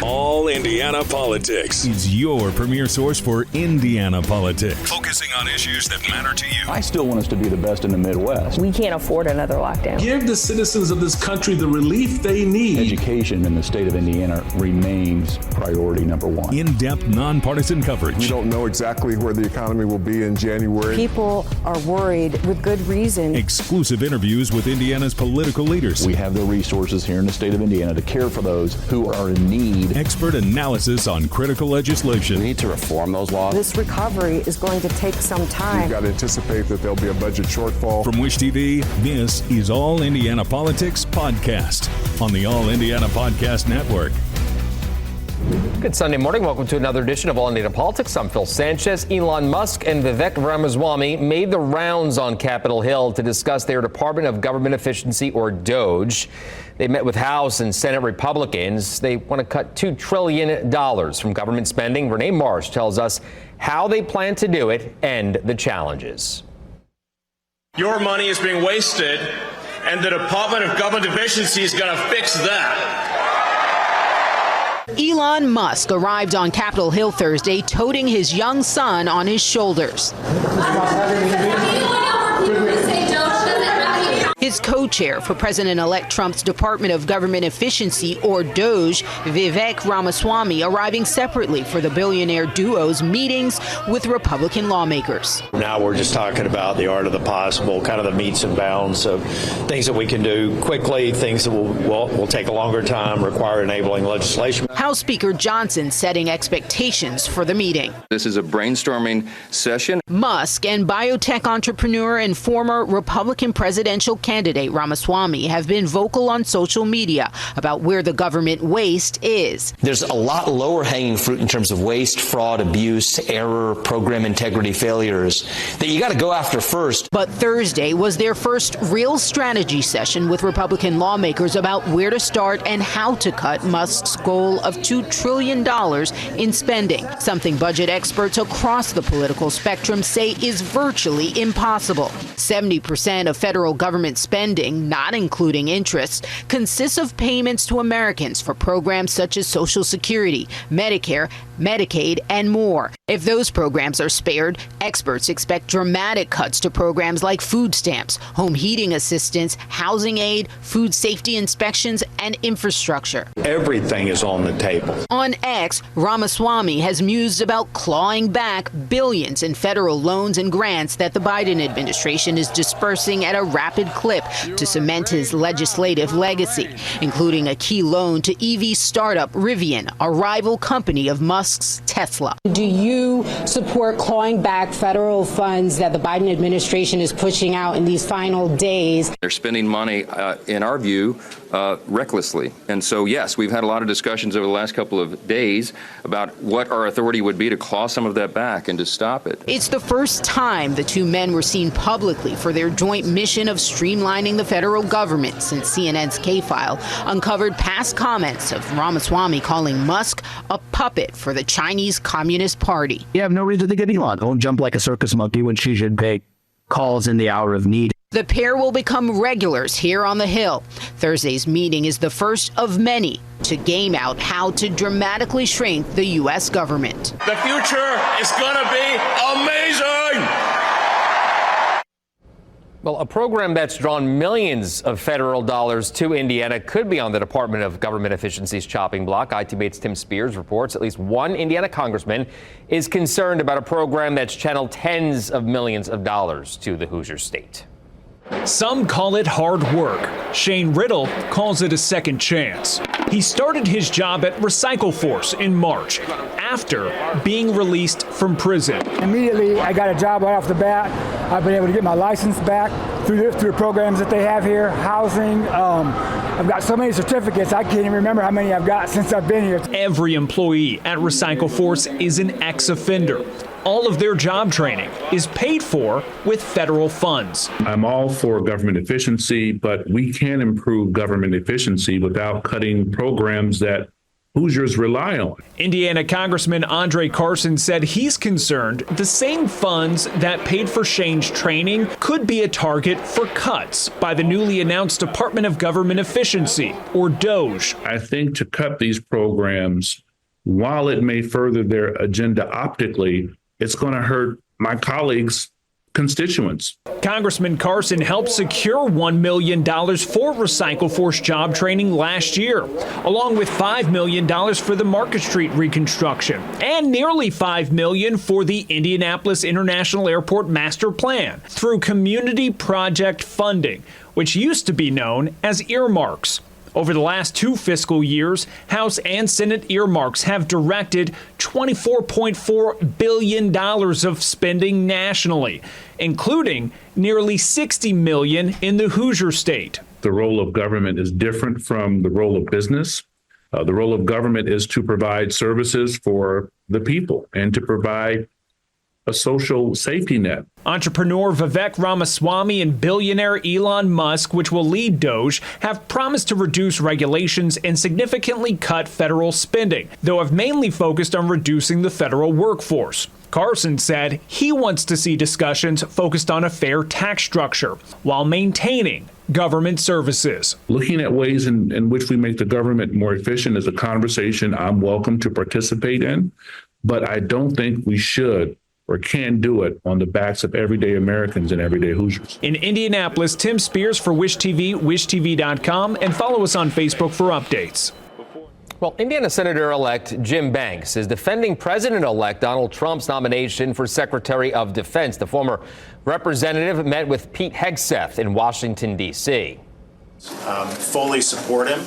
All Indiana Politics is your premier source for Indiana politics, focusing on issues that matter to you. I still want us to be the best in the Midwest. We can't afford another lockdown. Give the citizens of this country the relief they need. Education in the state of Indiana remains priority number one. In-depth, nonpartisan coverage. We don't know exactly where the economy will be in January. People are worried with good reason. Exclusive interviews with Indiana's political leaders. We have the resources here in the state of Indiana to care for those who are in need. Expert analysis on critical legislation. We need to reform those laws. This recovery is going to take some time. We've got to anticipate that there'll be a budget shortfall. From Wish TV, this is All Indiana Politics Podcast on the All Indiana Podcast Network. Good Sunday morning. Welcome to another edition of All Indiana Politics. I'm Phil Sanchez. Elon Musk and Vivek Ramaswamy made the rounds on Capitol Hill to discuss their Department of Government Efficiency, or DOGE. They met with House and Senate Republicans. They want to cut $2 trillion from government spending. Renee Marsh tells us how they plan to do it and the challenges. Your money is being wasted, and the Department of Government Efficiency is going to fix that. Elon Musk arrived on Capitol Hill Thursday toting his young son on his shoulders. His co-chair for President-elect Trump's Department of Government Efficiency, or DOGE, Vivek Ramaswamy, arriving separately for the billionaire duo's meetings with Republican lawmakers. Now we're just talking about the art of the possible, kind of the metes and bounds of things that we can do quickly, things that will take a longer time, require enabling legislation. House Speaker Johnson setting expectations for the meeting. This is a brainstorming session. Musk and biotech entrepreneur and former Republican presidential candidate Ramaswamy have been vocal on social media about where the government waste is. There's a lot lower hanging fruit in terms of waste, fraud, abuse, error, program integrity failures that you got to go after first. But Thursday was their first real strategy session with Republican lawmakers about where to start and how to cut Musk's goal of $2 trillion in spending, something budget experts across the political spectrum say is virtually impossible. 70% of federal government spending, not including interest, consists of payments to Americans for programs such as Social Security, Medicare, Medicaid, and more. If those programs are spared, experts expect dramatic cuts to programs like food stamps, home heating assistance, housing aid, food safety inspections, and infrastructure. Everything is on the table. On X, Ramaswamy has mused about clawing back billions in federal loans and grants that the Biden administration is dispersing at a rapid clip to cement his legislative legacy, including a key loan to EV startup Rivian, a rival company of Musk's Tesla. Do you support clawing back federal funds that the Biden administration is pushing out in these final days? They're spending money, in our view, recklessly. And so, yes, we've had a lot of discussions over the last couple of days about what our authority would be to claw some of that back and to stop it. It's the first time the two men were seen publicly for their joint mission of streamlining the federal government since CNN's K-File uncovered past comments of Ramaswamy calling Musk a puppet for the Chinese Communist Party. You have no reason to get Elon. Don't jump like a circus monkey when Xi Jinping calls in the hour of need. The pair will become regulars here on the Hill. Thursday's meeting is the first of many to game out how to dramatically shrink the U.S. government. The future is going to be amazing! Well, a program that's drawn millions of federal dollars to Indiana could be on the Department of Government Efficiency's chopping block. ITBate's Tim Spears reports at least one Indiana congressman is concerned about a program that's channeled tens of millions of dollars to the Hoosier state. Some call it hard work. Shane Riddle calls it a second chance. He started his job at Recycle Force in March after being released from prison. Immediately, I got a job right off the bat. I've been able to get my license back through the programs that they have here, housing. I've got so many certificates, I can't even remember how many I've got since I've been here. Every employee at Recycle Force is an ex-offender. All of their job training is paid for with federal funds. I'm all for government efficiency, but we can improve government efficiency without cutting programs that Hoosiers rely on. Indiana Congressman Andre Carson said he's concerned the same funds that paid for Shane's training could be a target for cuts by the newly announced Department of Government Efficiency, or DOGE. I think to cut these programs, while it may further their agenda optically, it's going to hurt my colleagues' constituents. Congressman Carson helped secure $1 million for Recycle Force job training last year, along with $5 million for the Market Street reconstruction and nearly $5 million for the Indianapolis International Airport Master Plan through community project funding, which used to be known as earmarks. Over the last 2 fiscal years, House and Senate earmarks have directed $24.4 billion of spending nationally, including nearly $60 million in the Hoosier State. The role of government is different from the role of business. The role of government is to provide services for the people and to provide a social safety net. Entrepreneur Vivek Ramaswamy and billionaire Elon Musk, which will lead DOGE, have promised to reduce regulations and significantly cut federal spending, though have mainly focused on reducing the federal workforce. Carson said he wants to see discussions focused on a fair tax structure while maintaining government services. Looking at ways in which we make the government more efficient is a conversation I'm welcome to participate in, but I don't think we should or can do it on the backs of everyday Americans and everyday Hoosiers. In Indianapolis, Tim Spears for Wish TV, wishtv.com, and follow us on Facebook for updates. Well, Indiana Senator-elect Jim Banks is defending President-elect Donald Trump's nomination for Secretary of Defense. The former representative met with Pete Hegseth in Washington, D.C. Fully support him.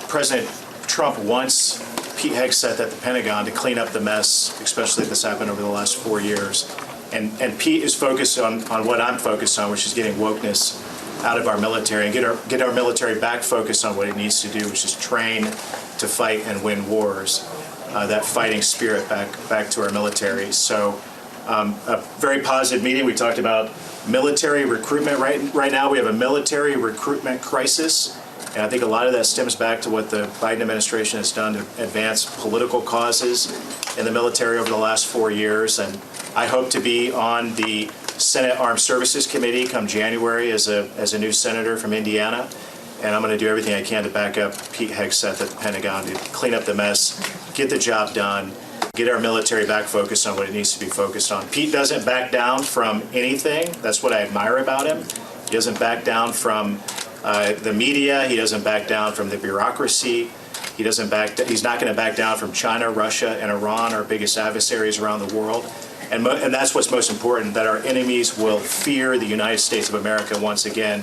President Trump wants Pete Hegseth at the Pentagon to clean up the mess, especially that's happened over the last 4 years. And Pete is focused on what I'm focused on, which is getting wokeness out of our military and get our military back focused on what it needs to do, which is train to fight and win wars. That fighting spirit back to our military. So a very positive meeting. We talked about military recruitment. Right now we have a military recruitment crisis. And I think a lot of that stems back to what the Biden administration has done to advance political causes in the military over the last 4 years. And I hope to be on the Senate Armed Services Committee come January as a new senator from Indiana. And I'm going to do everything I can to back up Pete Hegseth at the Pentagon to clean up the mess, get the job done, get our military back focused on what it needs to be focused on. Pete doesn't back down from anything. That's what I admire about him. He doesn't back down from the media. He doesn't back down from the bureaucracy. He's not going to back down from China, Russia, and Iran, our biggest adversaries around the world. And that's what's most important, that our enemies will fear the United States of America once again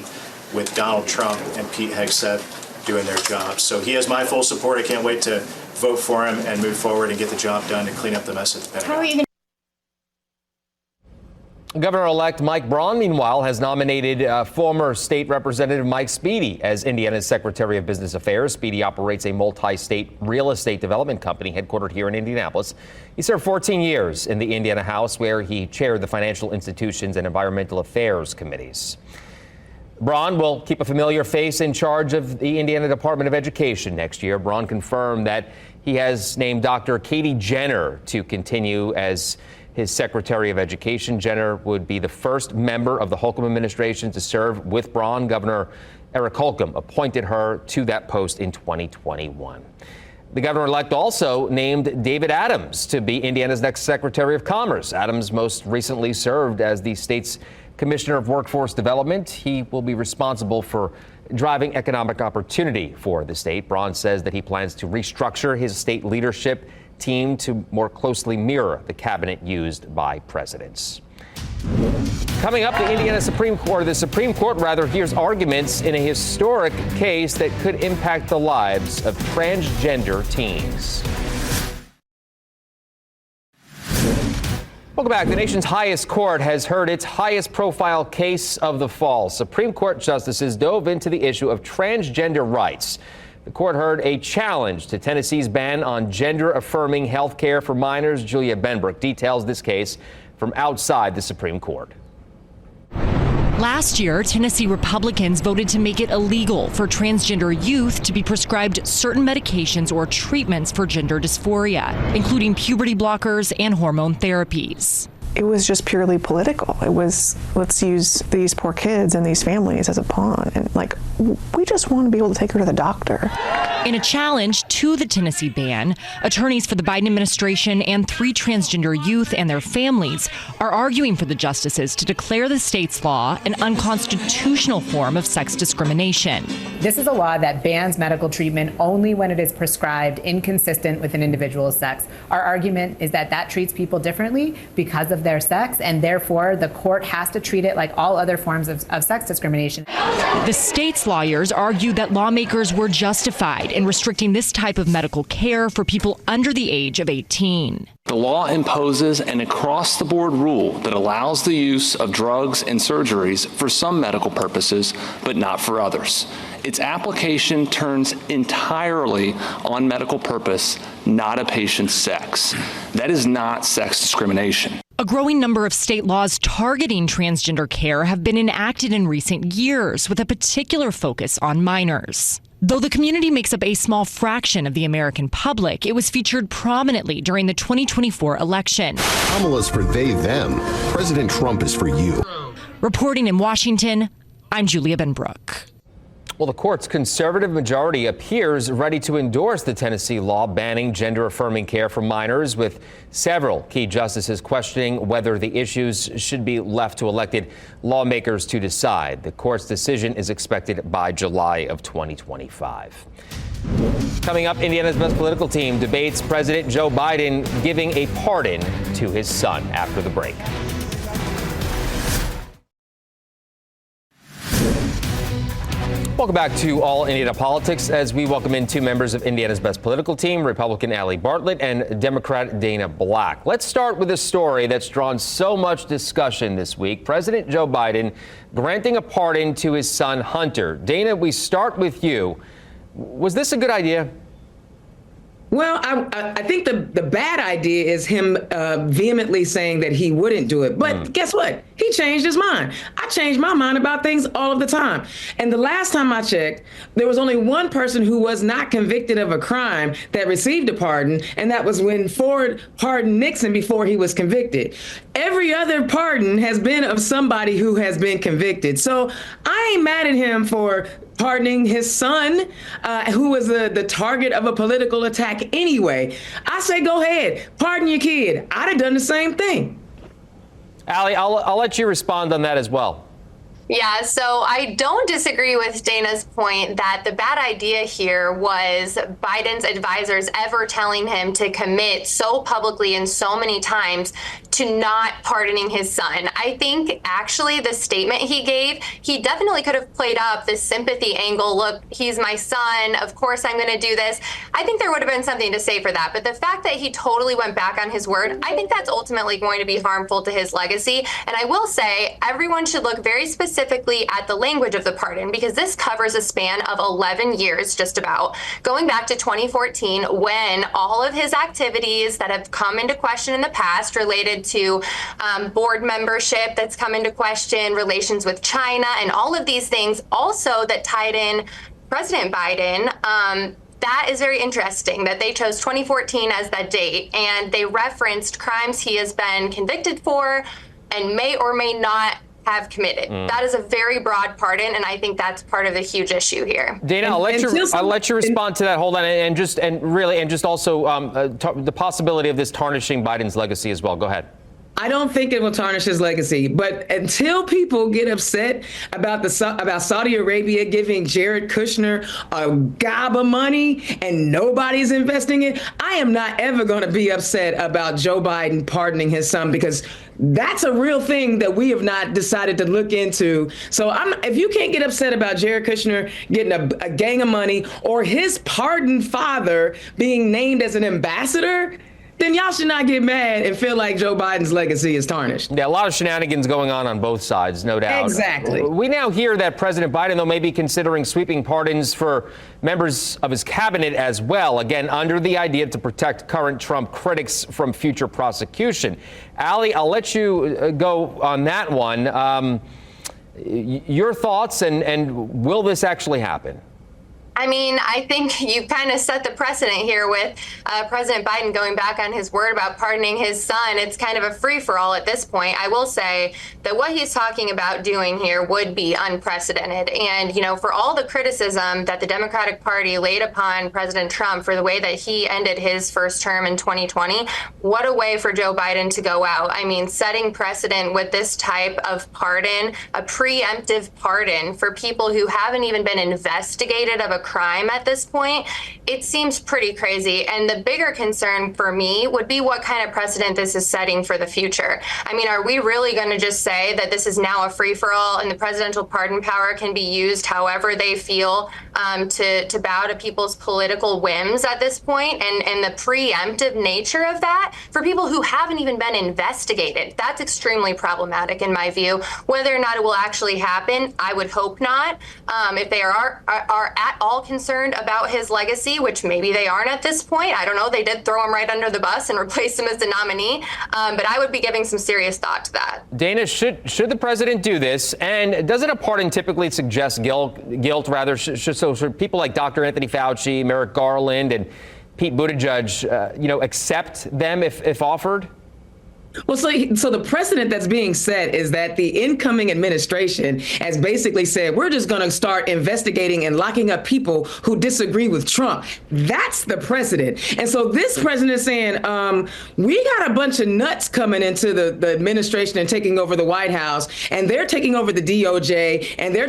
with Donald Trump and Pete Hegseth doing their job. So he has my full support. I can't wait to vote for him and move forward and get the job done and clean up the mess at the Pentagon. Governor-elect Mike Braun, meanwhile, has nominated former state representative Mike Speedy as Indiana's Secretary of Business Affairs. Speedy operates a multi-state real estate development company headquartered here in Indianapolis. He served 14 years in the Indiana House, where he chaired the Financial Institutions and Environmental Affairs committees. Braun will keep a familiar face in charge of the Indiana Department of Education next year. Braun confirmed that he has named Dr. Katie Jenner to continue as his Secretary of Education. Jenner would be the first member of the Holcomb administration to serve with Braun. Governor Eric Holcomb appointed her to that post in 2021. The governor-elect also named David Adams to be Indiana's next Secretary of Commerce. Adams most recently served as the state's Commissioner of Workforce Development. He will be responsible for driving economic opportunity for the state. Braun says that he plans to restructure his state leadership team to more closely mirror the cabinet used by presidents. Coming up, the Supreme Court hears arguments in a historic case that could impact the lives of transgender teens. Welcome back. The nation's highest court has heard its highest profile case of the fall. Supreme Court justices dove into the issue of transgender rights. The court heard a challenge to Tennessee's ban on gender-affirming health care for minors. Julia Benbrook details this case from outside the Supreme Court. Last year, Tennessee Republicans voted to make it illegal for transgender youth to be prescribed certain medications or treatments for gender dysphoria, including puberty blockers and hormone therapies. It was just purely political. It was, let's use these poor kids and these families as a pawn. And we just want to be able to take her to the doctor. In a challenge to the Tennessee ban, attorneys for the Biden administration and 3 transgender youth and their families are arguing for the justices to declare the state's law an unconstitutional form of sex discrimination. This is a law that bans medical treatment only when it is prescribed inconsistent with an individual's sex. Our argument is that that treats people differently because of their sex, and therefore the court has to treat it like all other forms of sex discrimination. The state's lawyers argue that lawmakers were justified in restricting this type of medical care for people under the age of 18. The law imposes an across-the-board rule that allows the use of drugs and surgeries for some medical purposes, but not for others. Its application turns entirely on medical purpose, not a patient's sex. That is not sex discrimination. A growing number of state laws targeting transgender care have been enacted in recent years, with a particular focus on minors. Though the community makes up a small fraction of the American public, it was featured prominently during the 2024 election. Kamala's for they, them. President Trump is for you. Reporting in Washington, I'm Julia Benbrook. Well, the court's conservative majority appears ready to endorse the Tennessee law banning gender-affirming care for minors, with several key justices questioning whether the issues should be left to elected lawmakers to decide. The court's decision is expected by July of 2025. Coming up, Indiana's best political team debates President Joe Biden giving a pardon to his son after the break. Welcome back to All Indiana Politics as we welcome in 2 members of Indiana's best political team, Republican Allie Bartlett and Democrat Dana Black. Let's start with a story that's drawn so much discussion this week. President Joe Biden granting a pardon to his son Hunter. Dana, we start with you. Was this a good idea? Well, I think the bad idea is him vehemently saying that he wouldn't do it. But guess what? He changed his mind. I change my mind about things all of the time. And the last time I checked, there was only one person who was not convicted of a crime that received a pardon, and that was when Ford pardoned Nixon before he was convicted. Every other pardon has been of somebody who has been convicted. So I ain't mad at him for pardoning his son, who was the target of a political attack anyway. I say go ahead, pardon your kid. I'd have done the same thing. Allie, I'll let you respond on that as well. Yeah, so I don't disagree with Dana's point that the bad idea here was Biden's advisors ever telling him to commit so publicly and so many times to not pardoning his son. I think actually the statement he gave, he definitely could have played up this sympathy angle. Look, he's my son. Of course I'm going to do this. I think there would have been something to say for that. But the fact that he totally went back on his word, I think that's ultimately going to be harmful to his legacy. And I will say everyone should look very specifically at the language of the pardon, because this covers a span of 11 years, just about, going back to 2014, when all of his activities that have come into question in the past related to board membership that's come into question, relations with China, and all of these things also that tied in President Biden. That is very interesting that they chose 2014 as that date, and they referenced crimes he has been convicted for and may or may not have committed. That is a very broad pardon, and I think that's part of the huge issue here. Dana, I'll let you respond to that. Hold on, and just also the possibility of this tarnishing Biden's legacy as well. Go ahead. I don't think it will tarnish his legacy, but until people get upset about Saudi Arabia giving Jared Kushner a gob of money and nobody's investing it, I am not ever going to be upset about Joe Biden pardoning his son, because that's a real thing that we have not decided to look into. So if you can't get upset about Jared Kushner getting a gang of money or his pardoned father being named as an ambassador, then y'all should not get mad and feel like Joe Biden's legacy is tarnished. Yeah, a lot of shenanigans going on both sides, no doubt. Exactly. We now hear that President Biden, though, may be considering sweeping pardons for members of his cabinet as well, again, under the idea to protect current Trump critics from future prosecution. Allie, I'll let you go on that one. Your thoughts, and will this actually happen? I mean, I think you kind of set the precedent here with President Biden going back on his word about pardoning his son. It's kind of a free-for-all at this point. I will say that what he's talking about doing here would be unprecedented. And, you know, for all the criticism that the Democratic Party laid upon President Trump for the way that he ended his first term in 2020, what a way for Joe Biden to go out. I mean, setting precedent with this type of pardon, a preemptive pardon for people who haven't even been investigated of a crime at this point, it seems pretty crazy. And the bigger concern for me would be what kind of precedent this is setting for the future. I mean, are we really going to just say that this is now a free-for-all and the presidential pardon power can be used however they feel to bow to people's political whims at this point? And the preemptive nature of that for people who haven't even been investigated, that's extremely problematic in my view. Whether or not it will actually happen, I would hope not. If they are at all concerned about his legacy, which maybe they aren't at this point. I don't know. They did throw him right under the bus and replace him as the nominee. But I would be giving some serious thought to that. Dana, should the president do this? And doesn't a pardon typically suggest guilt rather? So should people like Dr. Anthony Fauci, Merrick Garland, and Pete Buttigieg, accept them if offered? Well, so the precedent that's being set is that the incoming administration has basically said, we're just going to start investigating and locking up people who disagree with Trump. That's the precedent. And so this president is saying, we got a bunch of nuts coming into the administration and taking over the White House, and they're taking over the DOJ, and they're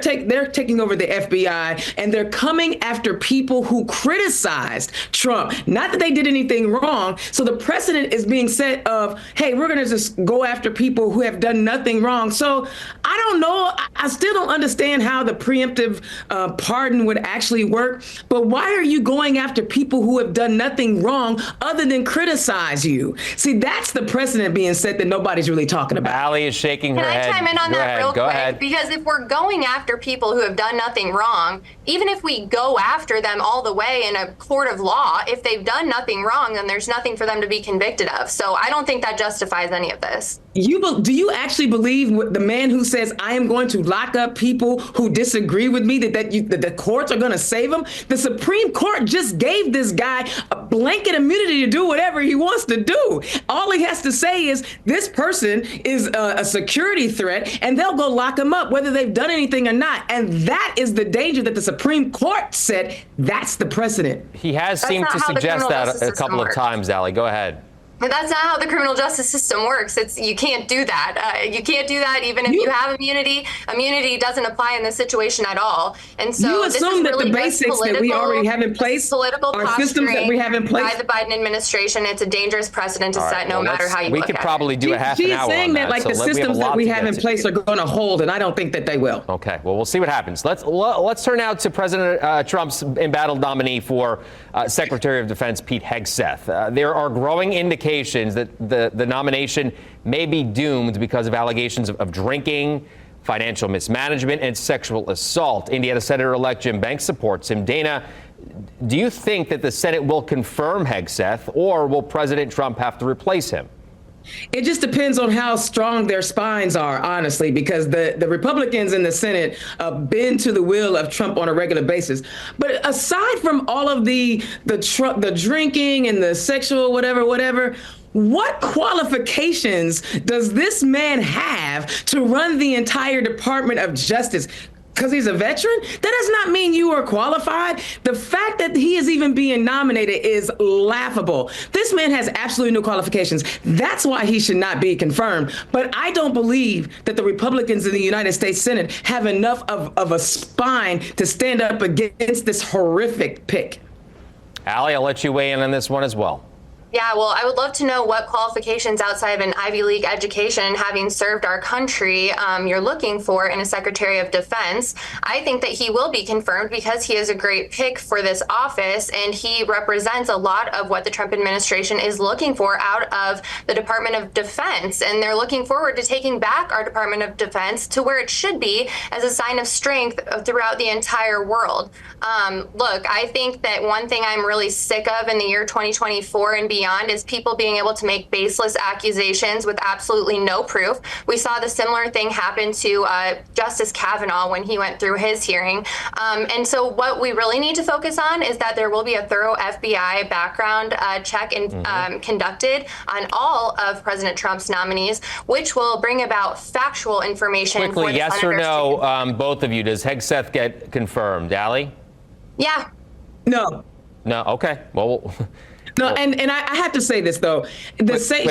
taking over the FBI, and they're coming after people who criticized Trump. Not that they did anything wrong. So the precedent is being set of, hey, we're going to just go after people who have done nothing wrong. So I don't know. I still don't understand how the preemptive pardon would actually work. But why are you going after people who have done nothing wrong other than criticize you? See, that's the precedent being set that nobody's really talking about. Allie is shaking her head. Can I chime in on that real quick? Go ahead. Because if we're going after people who have done nothing wrong, even if we go after them all the way in a court of law, if they've done nothing wrong, then there's nothing for them to be convicted of. So I don't think that justifies any of this. Do you actually believe the man who says, I am going to lock up people who disagree with me, that the courts are going to save him? The Supreme Court just gave this guy a blanket immunity to do whatever he wants to do. All he has to say is this person is a security threat, and they'll go lock him up whether they've done anything or not. And that is the danger that the Supreme Court said. That's the precedent. He has seemed to suggest that a couple of times, Allie. Go ahead. But that's not how the criminal justice system works. You can't do that. You can't do that even if you have immunity. Immunity doesn't apply in this situation at all. And so you assume that the basics that we already have in place are systems that we have in place by the Biden administration. It's a dangerous precedent to set, no matter how you look at it. We could probably do a half an hour on that. She's saying that like the systems that we have in place are going to hold, and I don't think that they will. Okay, well, we'll see what happens. Let's turn now to President Trump's embattled nominee for Secretary of Defense, Pete Hegseth. There are growing indications that the nomination may be doomed because of allegations of drinking, financial mismanagement, and sexual assault. Indiana Senator-elect Jim Banks supports him. Dana, do you think that the Senate will confirm Hegseth, or will President Trump have to replace him? It just depends on how strong their spines are, honestly, because the Republicans in the Senate bend to the will of Trump on a regular basis. But aside from all of the drinking and the sexual whatever, what qualifications does this man have to run the entire Department of Justice? Because he's a veteran? That does not mean you are qualified. The fact that he is even being nominated is laughable. This man has absolutely no qualifications. That's why he should not be confirmed. But I don't believe that the Republicans in the United States Senate have enough of a spine to stand up against this horrific pick. Allie, I'll let you weigh in on this one as well. Yeah, well, I would love to know what qualifications outside of an Ivy League education, having served our country, you're looking for in a Secretary of Defense. I think that he will be confirmed because he is a great pick for this office, and he represents a lot of what the Trump administration is looking for out of the Department of Defense. And they're looking forward to taking back our Department of Defense to where it should be as a sign of strength throughout the entire world. Look, I think that one thing I'm really sick of in the year 2024 and beyond beyond is people being able to make baseless accusations with absolutely no proof. We saw the similar thing happen to Justice Kavanaugh when he went through his hearing. And so what we really need to focus on is that there will be a thorough FBI background check conducted on all of President Trump's nominees, which will bring about factual information. Quickly, yes or no, both of you, does Hegseth get confirmed? Allie? Yeah. No. No, okay. Well, no, and I have to say this, though.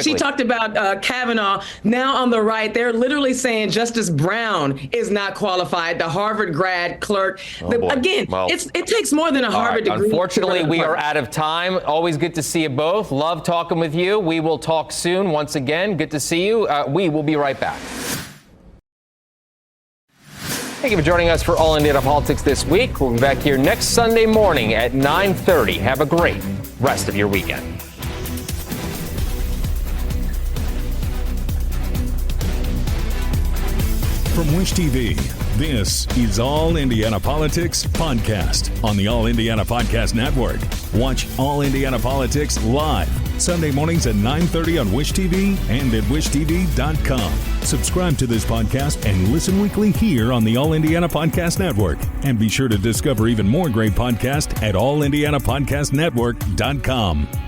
She talked about Kavanaugh. Now on the right, they're literally saying Justice Brown is not qualified, the Harvard grad clerk. It takes more than a Harvard degree. Unfortunately, we are out of time. Always good to see you both. Love talking with you. We will talk soon once again. Good to see you. We will be right back. Thank you for joining us for All Indiana Politics this week. We'll be back here next Sunday morning at 9:30. Have a great rest of your weekend. From Wish TV, this is All Indiana Politics Podcast on the All Indiana Podcast Network. Watch All Indiana Politics live Sunday mornings at 9:30 on Wish TV and at wishtv.com. Subscribe to this podcast and listen weekly here on the All Indiana Podcast Network. And be sure to discover even more great podcasts at allindianapodcastnetwork.com.